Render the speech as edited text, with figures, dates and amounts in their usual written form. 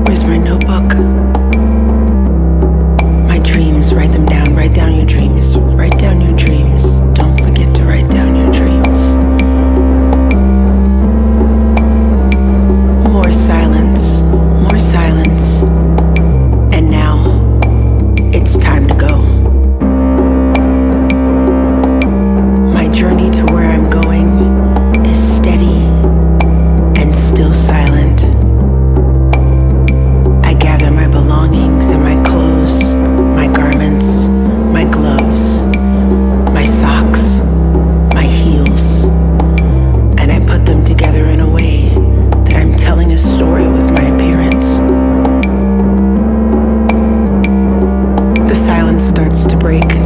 Where's my notebook? My dreams, write them down. Write down your dreams. Write down your dreams. Don't forget to write down your dreams. More silence, more silence. And now, it's time to go. My journey to where I'm going is steady and still silent. I gather my belongings and my clothes, my garments, my gloves, my socks, my heels, and I put them together in a way that I'm telling a story with my appearance. The silence starts to break.